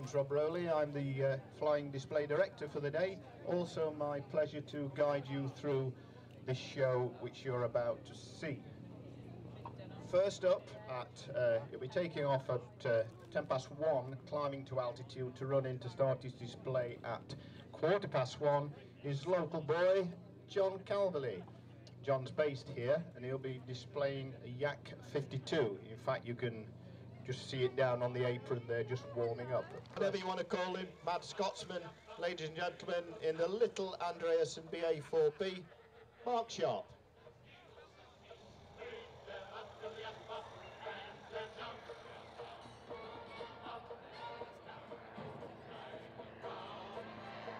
name's Rob Rowley. I'm the flying display director for the day. Also my pleasure to guide you through this show which you're about to see. First up, you'll be taking off at 1:10 climbing to altitude to run in to start his display at 1:15 is local boy John Calverley. John's based here and he'll be displaying a Yak 52. In fact, you can just see it down on the apron there, just warming up. Whatever you want to call him, Mad Scotsman, ladies and gentlemen, in the little Andreasen BA4B, Mark Sharp.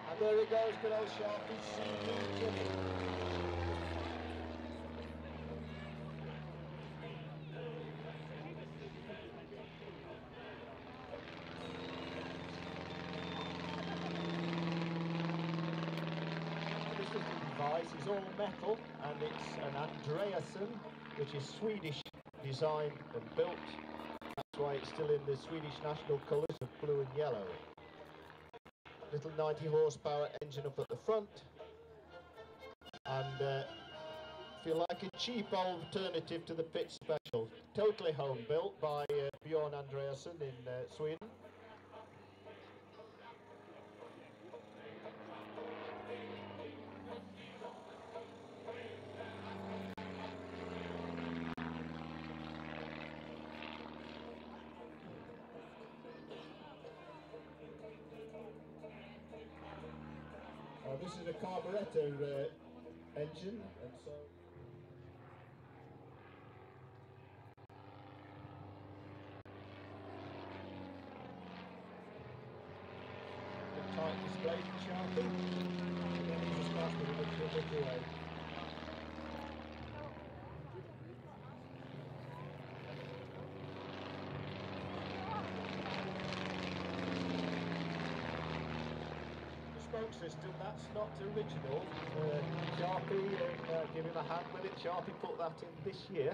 And there he goes, good old Sharpie, C2 Jimmy. Is all metal and it's an Andreasen, which is Swedish designed and built. That's why it's still in the Swedish national colours of blue and yellow. Little 90 horsepower engine up at the front, and if you like, a cheap alternative to the Pit Special. Totally home built by Bjorn Andreasen in Sweden. This is a carburetor engine, and so the tight display for Sharpie, and then he just starts with a bit away. System, that's not original. Sharpie, give him a hand with it. Sharpie put that in this year,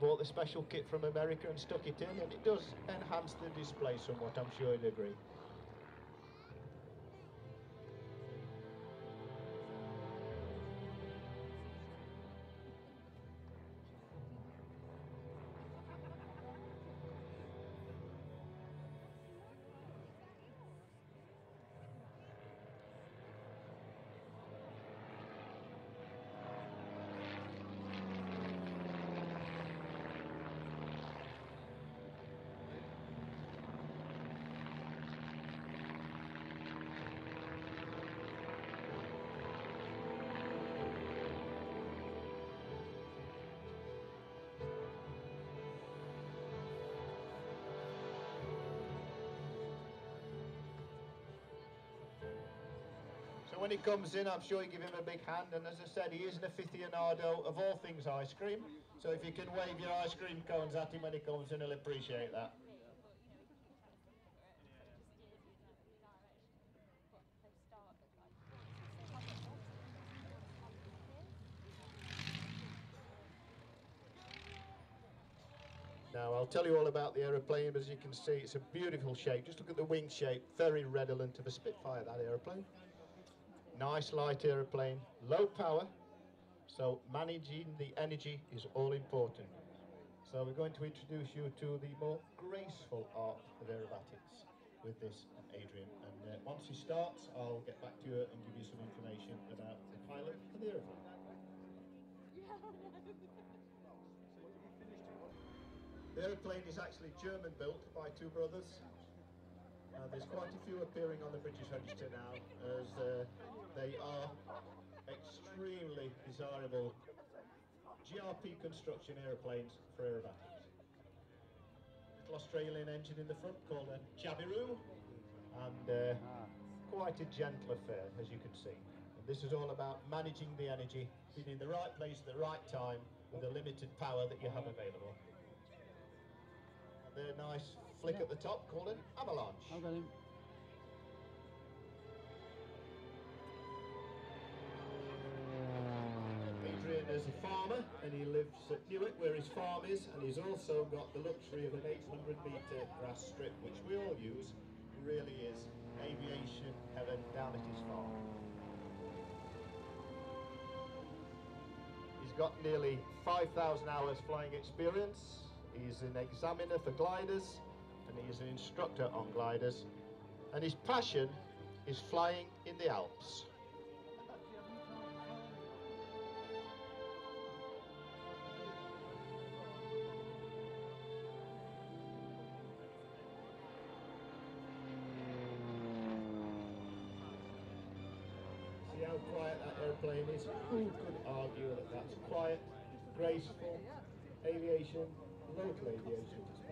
bought the special kit from America and stuck it in, and it does enhance the display somewhat, I'm sure you'll agree. So when he comes in, I'm sure you give him a big hand, and as I said, he is an aficionado of all things ice cream, so if you can wave your ice cream cones at him when he comes in, he'll appreciate that. Now I'll tell you all about the aeroplane. As you can see, it's a beautiful shape. Just look at the wing shape, very redolent of a Spitfire, that aeroplane. Nice light aeroplane, low power, so managing the energy is all important. So we're going to introduce you to the more graceful art of aerobatics with this Adrian. And once he starts, I'll get back to you and give you some information about the pilot and the aeroplane. The aeroplane is actually German built by two brothers. There's quite a few appearing on the British register now, as they are extremely desirable GRP construction aeroplanes for aerobatics. Little Australian engine in the front called a Jabiroo, and quite a gentle affair, as you can see. And this is all about managing the energy, being in the right place at the right time with the limited power that you have available. And a nice flick at the top called an avalanche. I've got him. Adrian is a farmer and he lives at Newark where his farm is, and he's also got the luxury of an 800 metre grass strip which we all use really is aviation heaven down at his farm. He's got nearly 5,000 hours flying experience. He's an examiner for gliders and he is an instructor on gliders. And his passion is flying in the Alps. See how quiet that airplane is? Who could argue that that's quiet, graceful aviation, local aviation to space?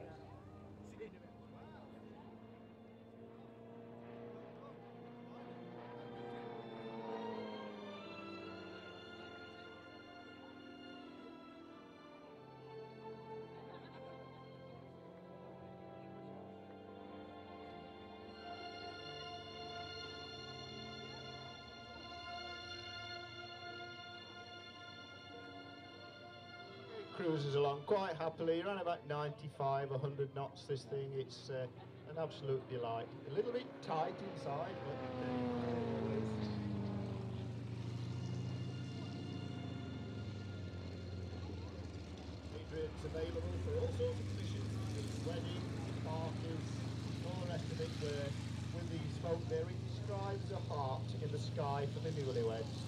Cruises along quite happily, around about 95, 100 knots this thing. It's an absolute delight. A little bit tight inside, but Adrian's available for all sorts of positions, weddings, parties, all the rest of it, where with the smoke there it describes a heart in the sky for the newlyweds.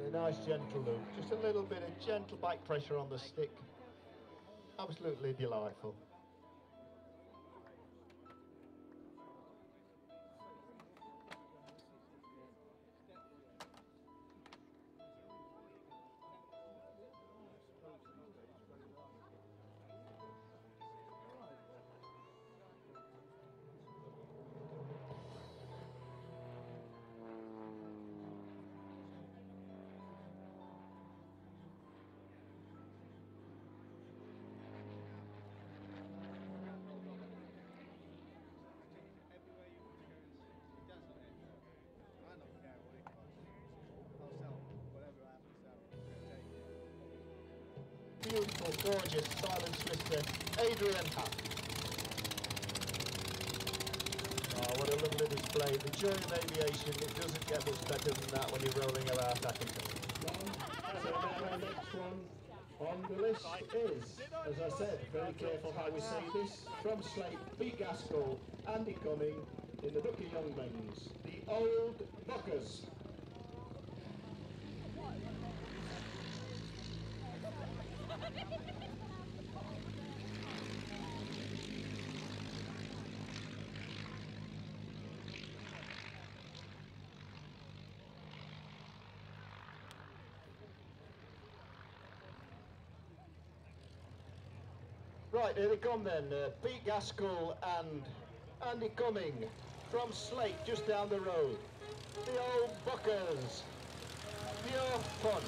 A nice gentle loop, just a little bit of gentle back pressure on the stick. Absolutely delightful. Beautiful, gorgeous, silent twister, Adrian Happ. Oh, what a lovely display. The joy of aviation, it doesn't get much better than that when you're rolling about Atkinson. So now our next one on the list is, as I said, very careful how we say this, from Slate, B. Gaskell, Andy Cumming, in the Bucky Youngmans, the Old Buckers. Right, here they come then, Pete Gaskell and Andy Cumming from Slate, just down the road. The Old Buckers. Pure fun.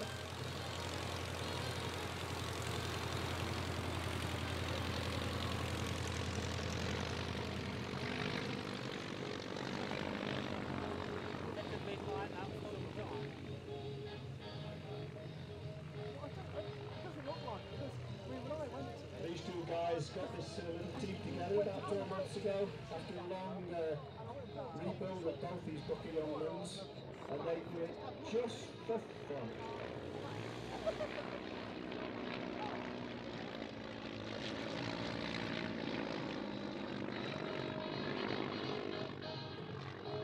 These two guys got this little team together about 4 months ago after a long rebuild of both these Bucky Youngmans, and they do it just for fun.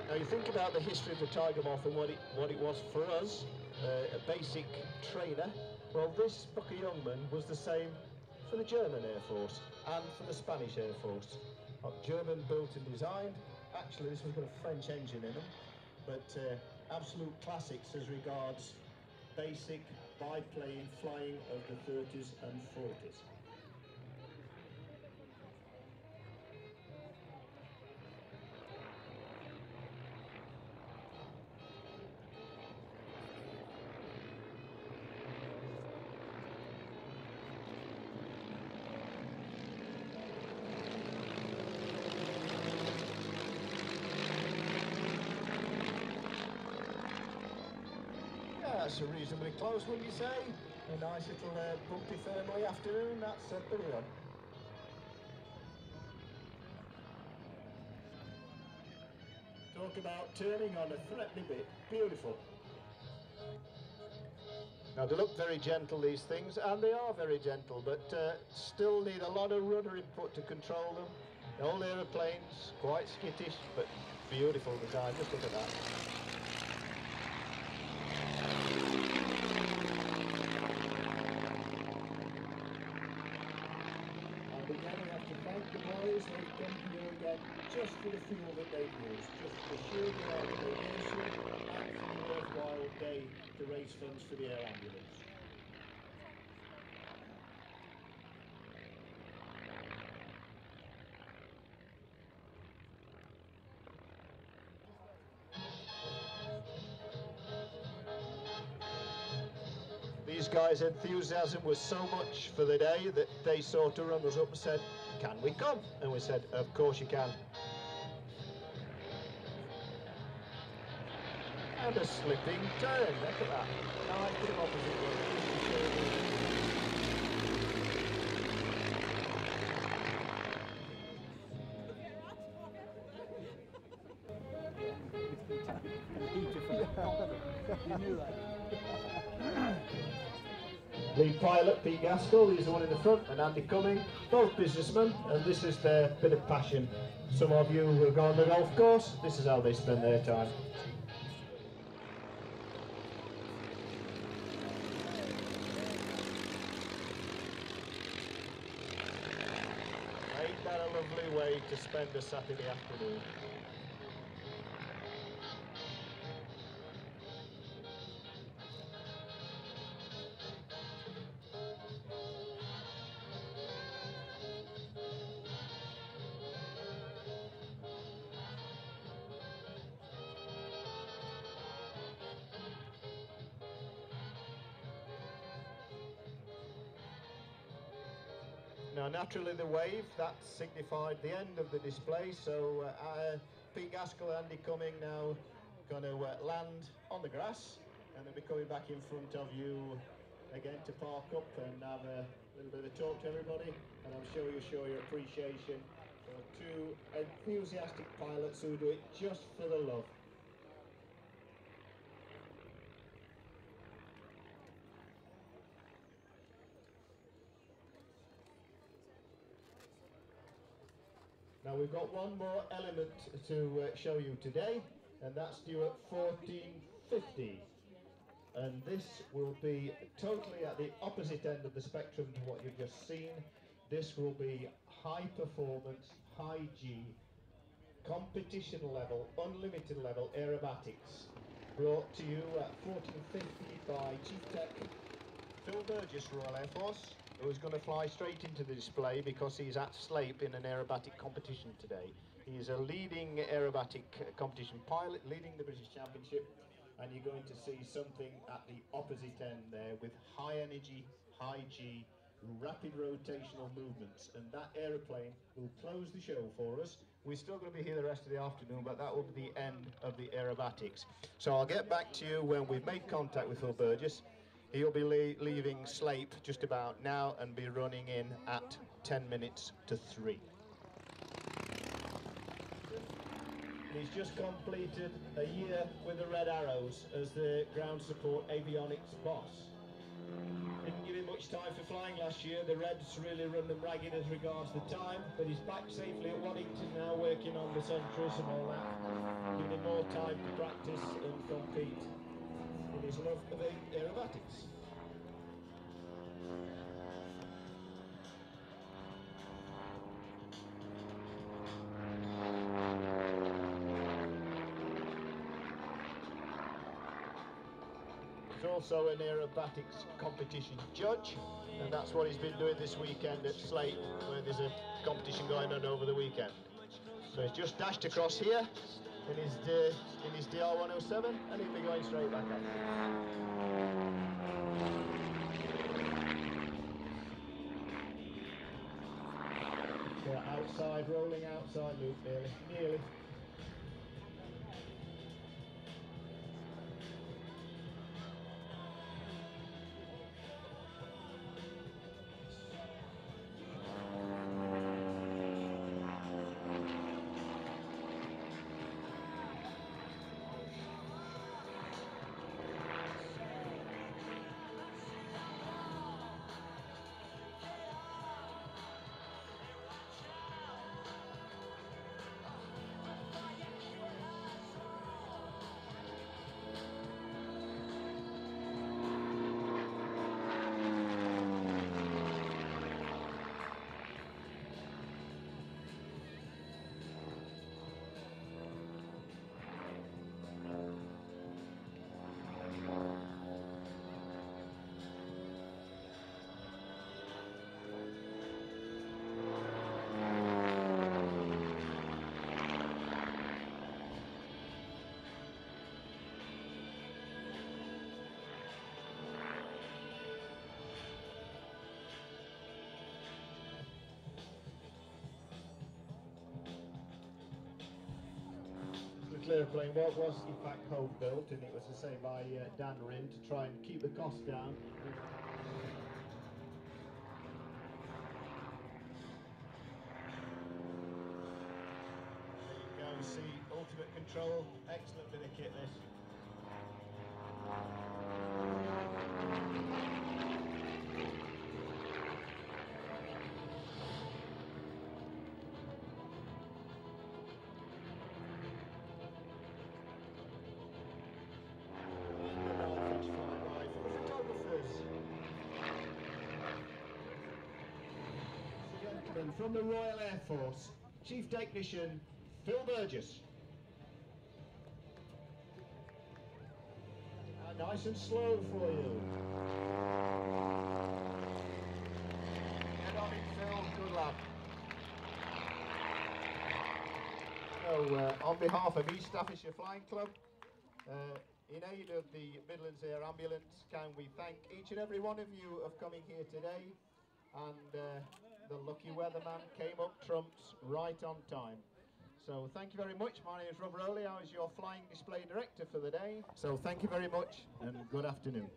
Now you think about the history of the Tiger Moth and what it was for us, a basic trainer. Well, this Bucky Youngman was the same for the German Air Force and for the Spanish Air Force. German built and designed. Actually, this one's got a French engine in them, but absolute classics as regards basic biplane flying of the 30s and 40s. That's a reasonably close, wouldn't you say? A nice little bumpy thermally afternoon, that's pretty good. Talk about turning on a threatening bit, beautiful. Now they look very gentle, these things, and they are very gentle, but still need a lot of rudder input to control them. The old aeroplanes, quite skittish, but beautiful design, just look at that. Again, we have to thank the boys who have come here again just for the fuel that they've used, just for the sheer determination and for the worthwhile day to raise funds for the air ambulance. These guys' enthusiasm was so much for the day that they sort of rung us up and said, "Can we come?" And we said, "Of course you can." And a slipping turn, look at that. Nice bit of opposite way. The pilot, Pete Gaskell, he's the one in the front, and Andy Cumming, both businessmen, and this is their bit of passion. Some of you who have gone on the golf course, this is how they spend their time. Ain't that a lovely way to spend a Saturday afternoon? Now naturally the wave, that signified the end of the display, so Pete Gaskell and Andy Cumming now going to land on the grass, and they'll be coming back in front of you again to park up and have a little bit of a talk to everybody, and I'm sure you'll show your appreciation for two enthusiastic pilots who do it just for the love. Now we've got one more element to show you today, and that's due at 14:50. And this will be totally at the opposite end of the spectrum to what you've just seen. This will be high performance, high G, competition level, unlimited level aerobatics, brought to you at 14:50 by Chief Tech Phil Burgess, Royal Air Force, who is going to fly straight into the display because he's at Slape in an aerobatic competition today. He's a leading aerobatic competition pilot, leading the British Championship, and you're going to see something at the opposite end there with high energy, high G, rapid rotational movements, and that aeroplane will close the show for us. We're still going to be here the rest of the afternoon, but that will be the end of the aerobatics. So I'll get back to you when we've made contact with Phil Burgess. He'll be leaving Slape just about now and be running in at 10 minutes to 3. He's just completed a year with the Red Arrows as the ground support avionics boss. Didn't give him much time for flying last year. The Reds really run them ragged as regards the time, but he's back safely at Waddington now, working on the Centris and all that, giving him more time to practice and compete in his love of aerobatics. He's also an aerobatics competition judge, and that's what he's been doing this weekend at Slate, where there's a competition going on over the weekend. So he's just dashed across here in his DR107, and he'll be going straight back up. Outside, rolling outside loop, nearly. The airplane was in fact home built, and it was to say by Dan Rinn to try and keep the cost down. There you go, see ultimate control, excellent bit of kit this. From the Royal Air Force, Chief Technician Phil Burgess. Nice and slow for you. Get on it, Phil. Good lad. So, on behalf of East Staffordshire Flying Club, in aid of the Midlands Air Ambulance, can we thank each and every one of you of coming here today, and the lucky weatherman came up trumps right on time. So thank you very much. My name is Rob Rowley. I was your flying display director for the day. So thank you very much and good afternoon.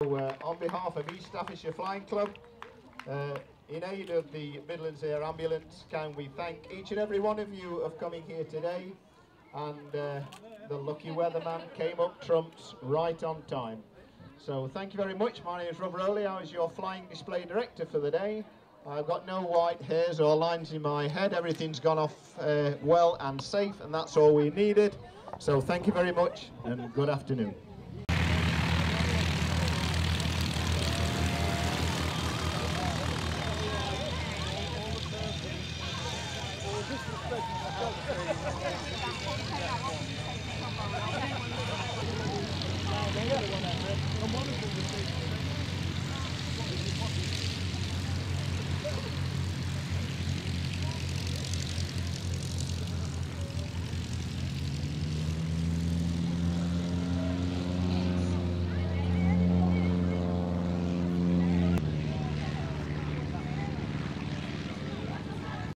On behalf of East Staffordshire Flying Club, in aid of the Midlands Air Ambulance, can we thank each and every one of you of coming here today, and the lucky weatherman came up trumps right on time. So thank you very much. My name is Rob Rowley. I was your flying display director for the day. I've got no white hairs or lines in my head. Everything's gone off well and safe, and that's all we needed. So thank you very much and good afternoon. And one of them was